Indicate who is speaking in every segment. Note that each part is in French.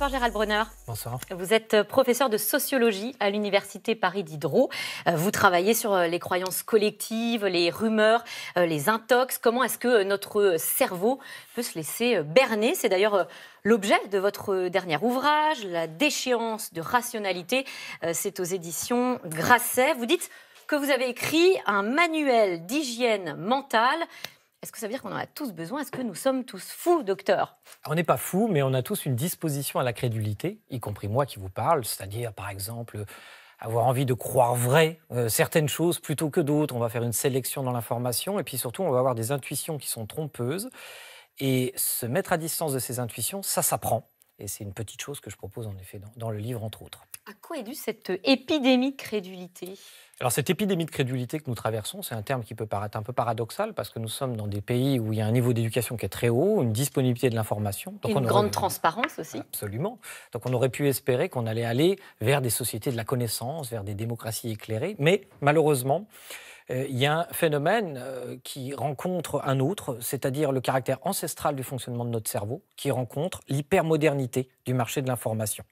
Speaker 1: Bonsoir Gérald Bronner.
Speaker 2: Bonsoir.
Speaker 1: Vous êtes professeur de sociologie à l'Université Paris Diderot. Vous travaillez sur les croyances collectives, les rumeurs, les intox. Comment est-ce que notre cerveau peut se laisser berner? C'est d'ailleurs l'objet de votre dernier ouvrage, La déchéance de rationalité. C'est aux éditions Grasset. Vous dites que vous avez écrit un manuel d'hygiène mentale. Est-ce que ça veut dire qu'on en a tous besoin? Est-ce que nous sommes tous fous, docteur?
Speaker 2: On n'est pas fous, mais on a tous une disposition à la crédulité, y compris moi qui vous parle, c'est-à-dire, par exemple, avoir envie de croire vrai certaines choses plutôt que d'autres. On va faire une sélection dans l'information, et puis surtout, on va avoir des intuitions qui sont trompeuses. Et se mettre à distance de ces intuitions, ça s'apprend. Et c'est une petite chose que je propose, en effet, dans le livre, entre autres.
Speaker 1: À quoi est due cette épidémie de crédulité?
Speaker 2: Alors, cette épidémie de crédulité que nous traversons, c'est un terme qui peut paraître un peu paradoxal parce que nous sommes dans des pays où il y a un niveau d'éducation qui est très haut, une disponibilité de l'information.
Speaker 1: Et une grande transparence aussi.
Speaker 2: Absolument. Donc, on aurait pu espérer qu'on allait aller vers des sociétés de la connaissance, vers des démocraties éclairées. Mais malheureusement, il y a un phénomène qui rencontre un autre, c'est-à-dire le caractère ancestral du fonctionnement de notre cerveau, qui rencontre l'hypermodernité du marché de l'information.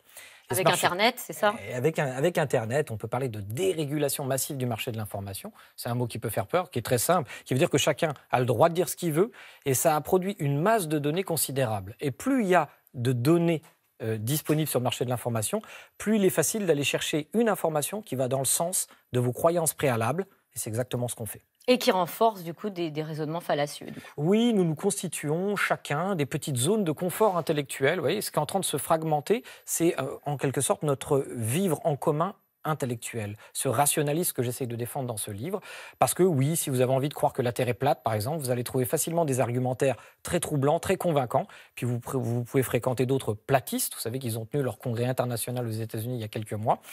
Speaker 1: Avec Internet, c'est ça?
Speaker 2: Avec Internet, on peut parler de dérégulation massive du marché de l'information. C'est un mot qui peut faire peur, qui est très simple, qui veut dire que chacun a le droit de dire ce qu'il veut, et ça a produit une masse de données considérable. Et plus il y a de données disponibles sur le marché de l'information, plus il est facile d'aller chercher une information qui va dans le sens de vos croyances préalables, et c'est exactement ce qu'on fait.
Speaker 1: Et qui renforce du coup des raisonnements fallacieux. Du coup.
Speaker 2: Oui, nous nous constituons chacun des petites zones de confort intellectuel. Vous voyez, ce qui est en train de se fragmenter, c'est en quelque sorte notre vivre en commun intellectuel, ce rationalisme que j'essaie de défendre dans ce livre. Parce que oui, si vous avez envie de croire que la Terre est plate, par exemple, vous allez trouver facilement des argumentaires très troublants, très convaincants. Puis vous pouvez fréquenter d'autres platistes. Vous savez qu'ils ont tenu leur congrès international aux États-Unis il y a quelques mois.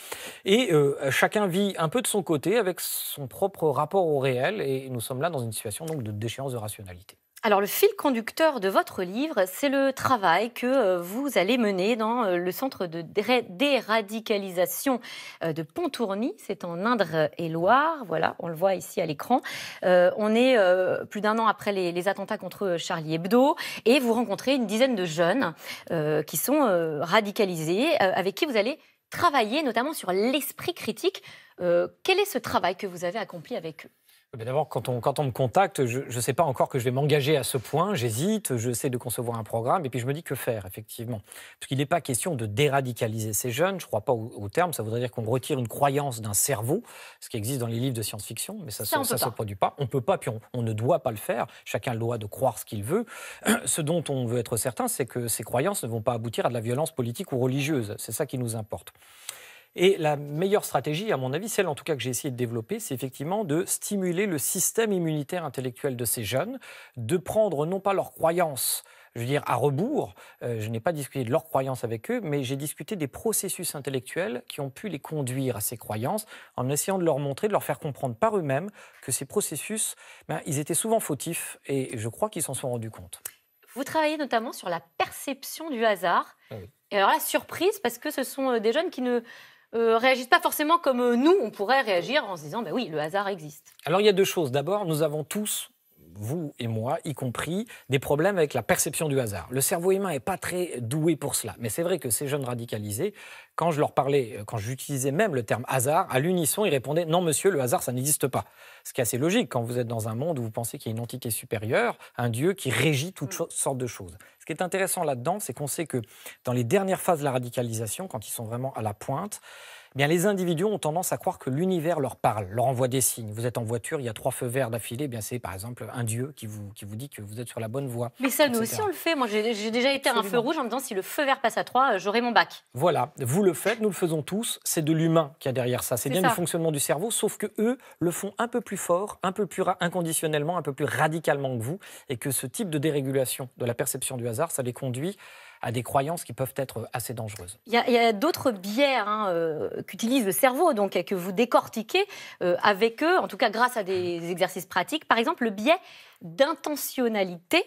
Speaker 2: Et chacun vit un peu de son côté avec son propre rapport au réel. Et nous sommes là dans une situation donc, de déchéance de rationalité.
Speaker 1: Alors, le fil conducteur de votre livre, c'est le travail que vous allez mener dans le centre de déradicalisation de Pontourny. C'est en Indre-et-Loire. Voilà, on le voit ici à l'écran. On est plus d'un an après les attentats contre Charlie Hebdo. Et vous rencontrez une dizaine de jeunes qui sont radicalisés, avec qui vous allez travailler notamment sur l'esprit critique. Quel est ce travail que vous avez accompli avec eux?
Speaker 2: D'abord, quand on me contacte, je ne sais pas encore que je vais m'engager à ce point. J'hésite, j'essaie de concevoir un programme et puis je me dis que faire, effectivement. Parce qu'il n'est pas question de déradicaliser ces jeunes, je ne crois pas au terme. Ça voudrait dire qu'on retire une croyance d'un cerveau, ce qui existe dans les livres de science-fiction, mais ça ne se produit pas. On ne peut pas, puis on ne doit pas le faire. Chacun a le droit de croire ce qu'il veut. Ce dont on veut être certain, c'est que ces croyances ne vont pas aboutir à de la violence politique ou religieuse. C'est ça qui nous importe. Et la meilleure stratégie, à mon avis, celle en tout cas que j'ai essayé de développer, c'est effectivement de stimuler le système immunitaire intellectuel de ces jeunes, de prendre non pas leurs croyances, je veux dire, à rebours. Je n'ai pas discuté de leurs croyances avec eux, mais j'ai discuté des processus intellectuels qui ont pu les conduire à ces croyances, en essayant de leur montrer, de leur faire comprendre par eux-mêmes que ces processus, ils étaient souvent fautifs, et je crois qu'ils s'en sont rendus compte.
Speaker 1: Vous travaillez notamment sur la perception du hasard.
Speaker 2: Ah oui.
Speaker 1: Et alors là, surprise, parce que ce sont des jeunes qui ne réagissent pas forcément comme nous, on pourrait réagir en se disant « oui, le hasard existe ».
Speaker 2: Alors il y a deux choses. D'abord, nous avons tous, vous et moi, y compris, des problèmes avec la perception du hasard. Le cerveau humain n'est pas très doué pour cela. Mais c'est vrai que ces jeunes radicalisés, quand je leur parlais, quand j'utilisais même le terme hasard, à l'unisson, ils répondaient « non monsieur, le hasard, ça n'existe pas ». Ce qui est assez logique quand vous êtes dans un monde où vous pensez qu'il y a une entité supérieure, un Dieu qui régit toutes sortes de choses. Ce qui est intéressant là-dedans, c'est qu'on sait que dans les dernières phases de la radicalisation, quand ils sont vraiment à la pointe, eh bien, les individus ont tendance à croire que l'univers leur parle, leur envoie des signes. Vous êtes en voiture, il y a 3 feux verts d'affilée, eh bien c'est par exemple un Dieu qui vous dit que vous êtes sur la bonne voie.
Speaker 1: Mais ça, nous aussi, on le fait. Moi, j'ai déjà été à un feu rouge en me disant si le feu vert passe à 3, j'aurai mon bac.
Speaker 2: Voilà, vous le faites, nous le faisons tous. C'est de l'humain qu'il y a derrière ça. C'est bien du fonctionnement du cerveau, sauf que eux le font un peu plus fort, un peu plus inconditionnellement, un peu plus radicalement que vous, et que ce type de dérégulation de la perception du hasard, ça les conduit à des croyances qui peuvent être assez dangereuses.
Speaker 1: Il y a d'autres biais qu'utilise le cerveau, donc que vous décortiquez avec eux, en tout cas grâce à des exercices pratiques. Par exemple, le biais d'intentionnalité.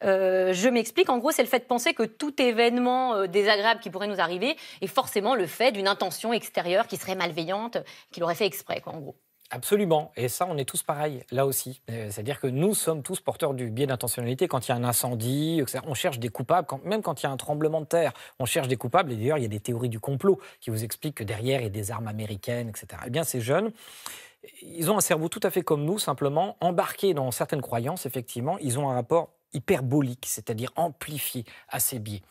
Speaker 1: Je m'explique, en gros, c'est le fait de penser que tout événement désagréable qui pourrait nous arriver est forcément le fait d'une intention extérieure qui serait malveillante, qui l'aurait fait exprès, quoi, en gros.
Speaker 2: Absolument. Et ça, on est tous pareils, là aussi. C'est-à-dire que nous sommes tous porteurs du biais d'intentionnalité. Quand il y a un incendie, etc., on cherche des coupables. Même quand il y a un tremblement de terre, on cherche des coupables. Et d'ailleurs, il y a des théories du complot qui vous expliquent que derrière, il y a des armes américaines, etc. Eh bien, ces jeunes, ils ont un cerveau tout à fait comme nous, simplement embarqués dans certaines croyances, effectivement. Ils ont un rapport hyperbolique, c'est-à-dire amplifié à ces biais.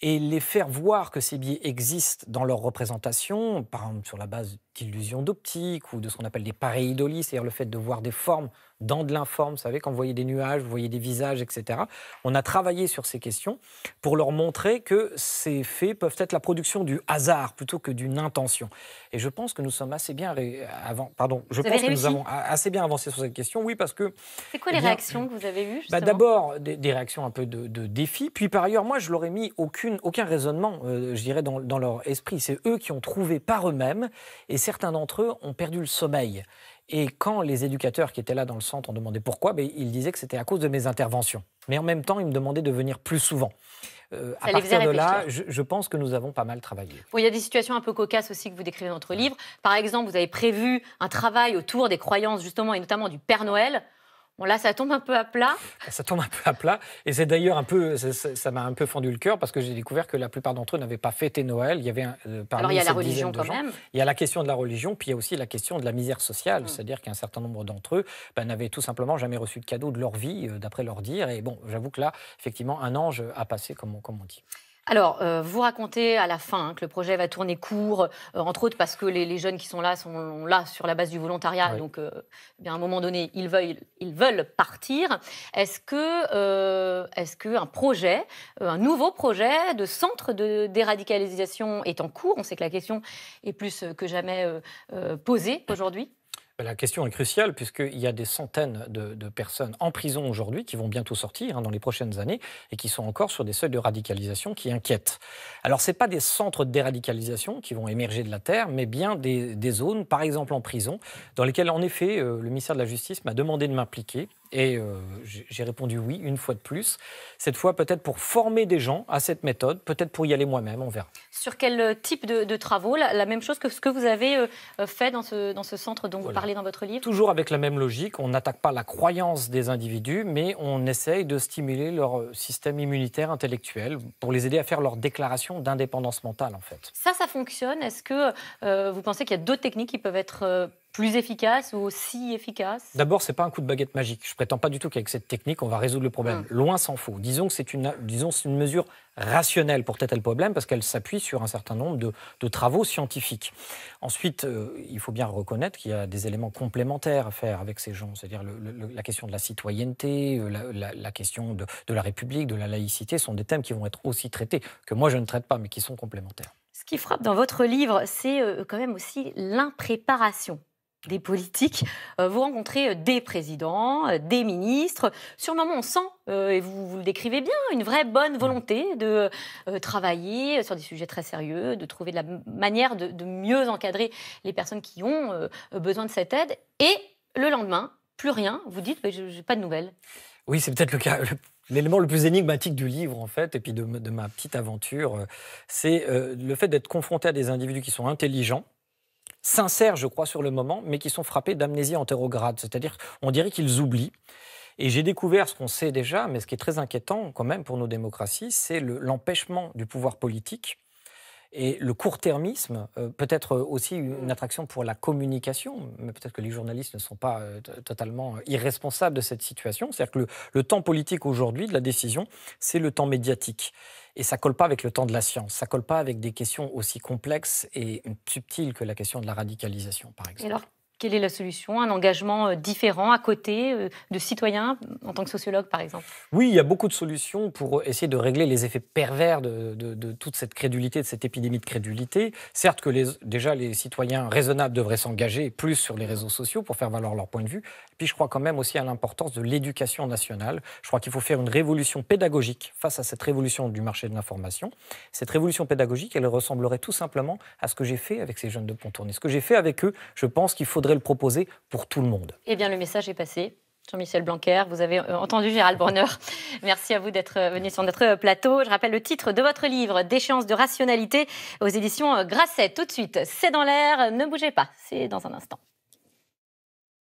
Speaker 2: Et les faire voir que ces biais existent dans leur représentation, par exemple sur la base d'illusions d'optique ou de ce qu'on appelle des pareidolie, c'est-à-dire le fait de voir des formes dans de l'informe, vous savez, quand vous voyez des nuages, vous voyez des visages, etc. On a travaillé sur ces questions pour leur montrer que ces faits peuvent être la production du hasard plutôt que d'une intention. Et je pense que nous sommes assez bien nous avons assez bien avancé sur cette question, oui, parce que...
Speaker 1: C'est quoi les réactions que vous avez eues, justement?
Speaker 2: D'abord, des réactions un peu de défi, puis par ailleurs, moi, je leur ai mis aucun raisonnement, je dirais, dans leur esprit. C'est eux qui ont trouvé par eux-mêmes, et certains d'entre eux ont perdu le sommeil. Et quand les éducateurs qui étaient là dans le centre ont demandé pourquoi, ils disaient que c'était à cause de mes interventions. Mais en même temps, ils me demandaient de venir plus souvent. À partir de là, je pense que nous avons pas mal travaillé.
Speaker 1: Bon, il y a des situations un peu cocasses aussi que vous décrivez dans votre livre. Par exemple, vous avez prévu un travail autour des croyances, justement, et notamment du Père Noël. Bon, là, ça tombe un peu à plat.
Speaker 2: Ça tombe un peu à plat. Et c'est d'ailleurs ça m'a un peu fendu le cœur parce que j'ai découvert que la plupart d'entre eux n'avaient pas fêté Noël. Il y avait
Speaker 1: Alors, il y a la religion quand même.
Speaker 2: Il y a la question de la religion, puis il y a aussi la question de la misère sociale. C'est-à-dire qu'un certain nombre d'entre eux n'avaient tout simplement jamais reçu de cadeau de leur vie, d'après leur dire. Et bon, j'avoue que là, effectivement, un ange a passé, comme on dit.
Speaker 1: Alors, vous racontez à la fin que le projet va tourner court, entre autres parce que les jeunes qui sont là sur la base du volontariat. Oui. Donc, à un moment donné, ils veulent partir. Est-ce qu'un projet, un nouveau projet de centre de déradicalisation est en cours? On sait que la question est plus que jamais posée aujourd'hui.
Speaker 2: La question est cruciale puisqu'il y a des centaines de personnes en prison aujourd'hui qui vont bientôt sortir dans les prochaines années et qui sont encore sur des seuils de radicalisation qui inquiètent. Alors, ce n'est pas des centres de déradicalisation qui vont émerger de la terre, mais bien des zones, par exemple en prison, dans lesquelles, en effet, le ministère de la Justice m'a demandé de m'impliquer. Et j'ai répondu oui, une fois de plus. Cette fois, peut-être pour former des gens à cette méthode, peut-être pour y aller moi-même, on verra.
Speaker 1: Sur quel type de travaux? La même chose que ce que vous avez fait dans ce centre dont vous parlez dans votre livre?
Speaker 2: Toujours avec la même logique. On n'attaque pas la croyance des individus, mais on essaye de stimuler leur système immunitaire intellectuel pour les aider à faire leur déclaration d'indépendance mentale, en fait.
Speaker 1: Ça fonctionne. Est-ce que vous pensez qu'il y a d'autres techniques qui peuvent être plus efficace ou aussi efficace?
Speaker 2: D'abord, ce n'est pas un coup de baguette magique. Je ne prétends pas du tout qu'avec cette technique, on va résoudre le problème. Loin s'en faut. Disons que c'est une mesure rationnelle pour traiter le problème parce qu'elle s'appuie sur un certain nombre de travaux scientifiques. Ensuite, il faut bien reconnaître qu'il y a des éléments complémentaires à faire avec ces gens. C'est-à-dire la question de la citoyenneté, la question de la République, de la laïcité sont des thèmes qui vont être aussi traités, que moi je ne traite pas, mais qui sont complémentaires.
Speaker 1: Ce qui frappe dans votre livre, c'est quand même aussi l'impréparation des politiques. Vous rencontrez des présidents, des ministres. Sur le moment, on sent, et vous le décrivez bien, une vraie bonne volonté de travailler sur des sujets très sérieux, de trouver de la manière de mieux encadrer les personnes qui ont besoin de cette aide. Et le lendemain, plus rien. Vous dites, je n'ai pas de nouvelles.
Speaker 2: Oui, c'est peut-être le cas. L'élément le plus énigmatique du livre, en fait, et puis de ma petite aventure, c'est le fait d'être confronté à des individus qui sont intelligents, sincères, je crois, sur le moment, mais qui sont frappés d'amnésie antérograde. C'est-à-dire, on dirait qu'ils oublient. Et j'ai découvert ce qu'on sait déjà, mais ce qui est très inquiétant quand même pour nos démocraties, c'est l'empêchement du pouvoir politique. Et le court-termisme peut être aussi une attraction pour la communication, mais peut-être que les journalistes ne sont pas totalement irresponsables de cette situation. C'est-à-dire que le temps politique aujourd'hui, de la décision, c'est le temps médiatique. Et ça ne colle pas avec le temps de la science, ça ne colle pas avec des questions aussi complexes et subtiles que la question de la radicalisation, par exemple.
Speaker 1: Et alors, quelle est la solution? Un engagement différent à côté de citoyens, en tant que sociologue, par exemple?
Speaker 2: Oui, il y a beaucoup de solutions pour essayer de régler les effets pervers de toute cette crédulité, de cette épidémie de crédulité. Certes que déjà les citoyens raisonnables devraient s'engager plus sur les réseaux sociaux pour faire valoir leur point de vue. Et puis je crois quand même aussi à l'importance de l'éducation nationale. Je crois qu'il faut faire une révolution pédagogique face à cette révolution du marché de l'information. Cette révolution pédagogique, elle ressemblerait tout simplement à ce que j'ai fait avec ces jeunes de Pontourny. Ce que j'ai fait avec eux, je pense qu'il faudrait le proposer pour tout le monde.
Speaker 1: Eh bien, le message est passé. Jean-Michel Blanquer, vous avez entendu Gérald Bronner. Merci à vous d'être venu sur notre plateau. Je rappelle le titre de votre livre, Déchéance de rationalité, aux éditions Grasset. Tout de suite, c'est dans l'air. Ne bougez pas, c'est dans un instant.